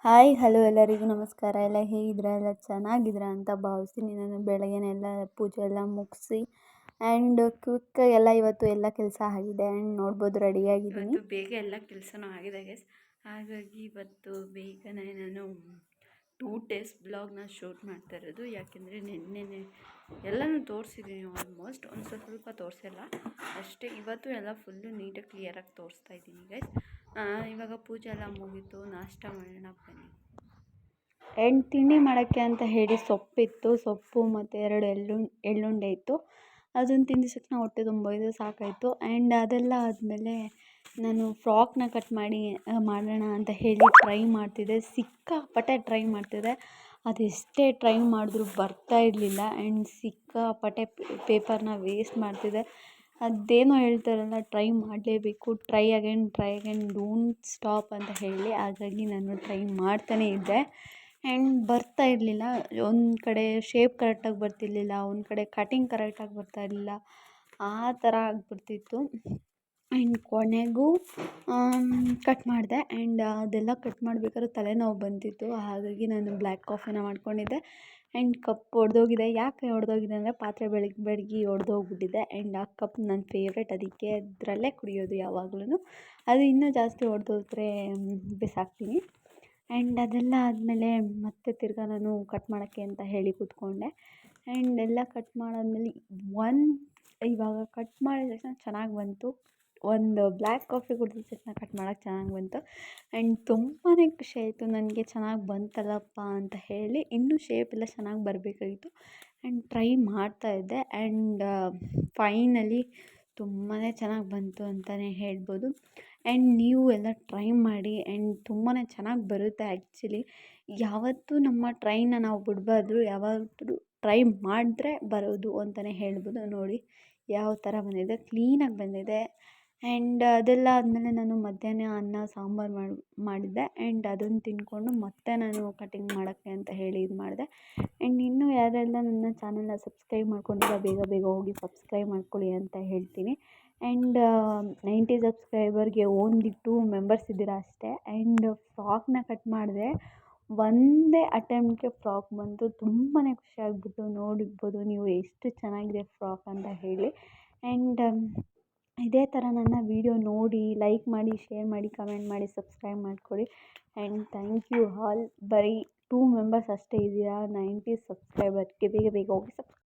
Hi hello ಎಲ್ಲರಿಗೂ ನಮಸ್ಕಾರ. ಎಲ್ಲ ಹೇಗಿದ್ದೀರಾ? ಎಲ್ಲ ಚೆನ್ನಾಗಿದ್ದೀರಾ ಅಂತ ಭಾವಿಸ್ತೀನಿ. ನಾನು ಬೆಳಗ್ಗೆನೆಲ್ಲ ಪೂಜೆ ಎಲ್ಲ ಮುಗಿಸಿ ಆ್ಯಂಡ್ ಕ್ವಿಕ್ಕಾಗಿ ಇವತ್ತು ಎಲ್ಲ ಕೆಲಸ ಆಗಿದೆ ಆ್ಯಂಡ್ ನೋಡ್ಬೋದು ರೆಡಿಯಾಗಿದ್ದೀನಿ. ಇವತ್ತು ಬೇಗ ಎಲ್ಲ ಕೆಲಸನೂ ಆಗಿದೆ ಗೈಸ್. ಹಾಗಾಗಿ ಇವತ್ತು ಬೇಗನೆ ನಾನು 2 days ಬ್ಲಾಗ್ನ ಶೂಟ್ ಮಾಡ್ತಾ ಇರೋದು. ಯಾಕೆಂದರೆ ನಿನ್ನೆ ಎಲ್ಲನೂ ತೋರಿಸಿದ್ದೀನಿ, ಆಲ್ಮೋಸ್ಟ್ ಒಂದು ಸ್ವಲ್ಪ ತೋರಿಸಿಲ್ಲ ಅಷ್ಟೇ. ಇವತ್ತು ಎಲ್ಲ ಫುಲ್ಲು ನೀಟಾಗಿ ಕ್ಲಿಯರಾಗಿ ತೋರಿಸ್ತಾ ಇದ್ದೀನಿ ಗೈಸ್. ಇವಾಗ ಪೂಜೆ ಎಲ್ಲ ಮುಗೀತು, ನಾಷ್ಟ ಮಾಡೋಣ ಬನ್ನಿ. ಆ್ಯಂಡ್ ತಿಂಡಿ ಮಾಡೋಕ್ಕೆ ಅಂತ ಹೇಳಿ ಸೊಪ್ಪಿತ್ತು, ಸೊಪ್ಪು ಮತ್ತು 2 ಎಳ್ಳುಂಡೆ ಇತ್ತು. ಅದನ್ನು ತಿಂದ ತಕ್ಷಣ ಹೊಟ್ಟೆ ತುಂಬೋಯ್ತು, ಸಾಕಾಯಿತು. ಆ್ಯಂಡ್ ಅದೆಲ್ಲ ಆದಮೇಲೆ ನಾನು ಫ್ರಾಕ್ನ ಕಟ್ ಮಾಡೋಣ ಅಂತ ಹೇಳಿ ಟ್ರೈ ಮಾಡ್ತಿದ್ದೆ. ಸಿಕ್ಕಾಪಟ್ಟೆ ಟ್ರೈ ಮಾಡ್ತಿದ್ದೆ. ಅದೆಷ್ಟೇ ಟ್ರೈ ಮಾಡಿದ್ರೂ ಬರ್ತಾ ಇರಲಿಲ್ಲ ಆ್ಯಂಡ್ ಸಿಕ್ಕಾಪಟ್ಟೆ ಪೇಪರ್ನ ವೇಸ್ಟ್ ಮಾಡ್ತಿದ್ದೆ. ಅದೇನೋ ಹೇಳ್ತಾರಲ್ಲ, ಟ್ರೈ ಮಾಡಲೇಬೇಕು, ಟ್ರೈ ಅಗೇನ್ ಡೋಂಟ್ ಸ್ಟಾಪ್ ಅಂತ ಹೇಳಿ. ಹಾಗಾಗಿ ನಾನು ಟ್ರೈ ಮಾಡ್ತಾನೇ ಇದ್ದೆ ಆ್ಯಂಡ್ ಬರ್ತಾ ಇರಲಿಲ್ಲ. ಒಂದು ಕಡೆ ಶೇಪ್ ಕರೆಕ್ಟಾಗಿ ಬರ್ತಿರ್ಲಿಲ್ಲ, ಒಂದು ಕಡೆ ಕಟಿಂಗ್ ಕರೆಕ್ಟಾಗಿ ಬರ್ತಾ ಇರಲಿಲ್ಲ, ಆ ಥರ ಆಗಿಬಿಡ್ತಿತ್ತು. ಆ್ಯಂಡ್ ಕೊನೆಗೂ ಕಟ್ ಮಾಡಿದೆ ಆ್ಯಂಡ್ ಅದೆಲ್ಲ ಕಟ್ ಮಾಡಬೇಕಾದ್ರೆ ತಲೆನೋವು ಬಂದಿತ್ತು. ಹಾಗಾಗಿ ನಾನು ಬ್ಲ್ಯಾಕ್ ಕಾಫಿನ ಮಾಡ್ಕೊಂಡಿದ್ದೆ ಆ್ಯಂಡ್ ಕಪ್ ಒಡೆದೋಗಿದೆ. ಯಾಕೆ ಒಡೆದೋಗಿದೆ ಅಂದರೆ ಪಾತ್ರೆ ಬೆಳಗಿ ಒಡೆದೋಗ್ಬಿಟ್ಟಿದೆ ಆ್ಯಂಡ್ ಆ ಕಪ್ ನನ್ನ ಫೇವ್ರೆಟ್, ಅದಕ್ಕೆ ಅದರಲ್ಲೇ ಕುಡಿಯೋದು ಯಾವಾಗ್ಲೂ. ಅದು ಇನ್ನೂ ಜಾಸ್ತಿ ಒಡೆದೋದ್ರೆ ಬಿಸಾಕ್ತೀನಿ. ಆ್ಯಂಡ್ ಅದೆಲ್ಲ ಆದಮೇಲೆ ಮತ್ತೆ ತಿರ್ಗಾ ನಾನು ಕಟ್ ಮಾಡೋಕ್ಕೆ ಅಂತ ಹೇಳಿ ಕೂತ್ಕೊಂಡೆ ಆ್ಯಂಡ್ ಎಲ್ಲ ಕಟ್ ಮಾಡಾದ್ಮೇಲೆ ಇವಾಗ ಕಟ್ ಮಾಡಿದ ತಕ್ಷಣ ಚೆನ್ನಾಗಿ ಬಂತು. ಒಂದು ಬ್ಲ್ಯಾಕ್ ಕಾಫಿ ಕುಡಿದ ತಕ್ಷಣ ಕಟ್ ಮಾಡೋಕ್ಕೆ ಚೆನ್ನಾಗಿ ಬಂತು ಆ್ಯಂಡ್ ತುಂಬಾ ಖುಷಿ ಆಯಿತು ನನಗೆ, ಚೆನ್ನಾಗಿ ಬಂತಲ್ಲಪ್ಪ ಅಂತ ಹೇಳಿ. ಇನ್ನೂ ಶೇಪ್ ಎಲ್ಲ ಚೆನ್ನಾಗಿ ಬರಬೇಕಾಗಿತ್ತು ಆ್ಯಂಡ್ ಟ್ರೈ ಮಾಡ್ತಾಯಿದ್ದೆ ಆ್ಯಂಡ್ ಫೈನಲಿ ತುಂಬಾ ಚೆನ್ನಾಗಿ ಬಂತು ಅಂತಲೇ ಹೇಳ್ಬೋದು. ಆ್ಯಂಡ್ ನೀವು ಎಲ್ಲ ಟ್ರೈ ಮಾಡಿ ಆ್ಯಂಡ್ ತುಂಬಾ ಚೆನ್ನಾಗಿ ಬರುತ್ತೆ. ಆ್ಯಕ್ಚುಲಿ ಯಾವತ್ತೂ ನಮ್ಮ ಟ್ರೈನ ನಾವು ಬಿಡಬಾರ್ದು, ಯಾವತ್ತೂ ಟ್ರೈ ಮಾಡಿದ್ರೆ ಬರೋದು ಅಂತಲೇ ಹೇಳ್ಬೋದು. ನೋಡಿ ಯಾವ ಥರ ಬಂದಿದೆ, ಕ್ಲೀನಾಗಿ ಬಂದಿದೆ. ಆ್ಯಂಡ್ ಅದೆಲ್ಲ ಆದಮೇಲೆ ನಾನು ಮಧ್ಯಾಹ್ನ ಅನ್ನ ಸಾಂಬಾರು ಮಾಡಿದ್ದೆ ಆ್ಯಂಡ್ ಅದನ್ನು ತಿಂದ್ಕೊಂಡು ಮತ್ತೆ ನಾನು ಕಟಿಂಗ್ ಮಾಡೋಕ್ಕೆ ಅಂತ ಹೇಳಿ ಇದು ಮಾಡಿದೆ. ಆ್ಯಂಡ್ ಇನ್ನೂ ಯಾರೆಲ್ಲ ನನ್ನ ಚಾನಲ್ನ ಸಬ್ಸ್ಕ್ರೈಬ್ ಮಾಡ್ಕೊಂಡಿಲ್ಲ, ಬೇಗ ಹೋಗಿ ಸಬ್ಸ್ಕ್ರೈಬ್ ಮಾಡ್ಕೊಳ್ಳಿ ಅಂತ ಹೇಳ್ತೀನಿ. ಆ್ಯಂಡ್ 90 ಸಬ್ಸ್ಕ್ರೈಬರ್ಗೆ ಓನ್ಲಿ 2 ಮೆಂಬರ್ಸ್ ಇದ್ದೀರಾ ಅಷ್ಟೇ. ಆ್ಯಂಡ್ ಫ್ರಾಕ್ನ ಕಟ್ ಮಾಡಿದೆ, ಒಂದೇ ಅಟೆಂಪ್ಟ್ಗೆ ಫ್ರಾಕ್ ಬಂತು. ತುಂಬಾ ಖುಷಿ ಆಗಿಬಿಟ್ಟು. ನೋಡಿರ್ಬೋದು ನೀವು ಎಷ್ಟು ಚೆನ್ನಾಗಿದೆ ಫ್ರಾಕ್ ಅಂತ ಹೇಳಿ. ಆ್ಯಂಡ್ ಇದೇ ಥರ ನನ್ನ ವೀಡಿಯೋ ನೋಡಿ ಲೈಕ್ ಮಾಡಿ, ಶೇರ್ ಮಾಡಿ, ಕಮೆಂಟ್ ಮಾಡಿ, ಸಬ್ಸ್ಕ್ರೈಬ್ ಮಾಡ್ಕೊಳ್ಳಿ. And thank you all. ಬರೀ 2 ಮೆಂಬರ್ಸ್ ಅಷ್ಟೇ ಇದ್ದೀರಾ 90 ಸಬ್ಸ್ಕ್ರೈಬರ್ಗೆ. ಬೇಗ ಹೋಗಿ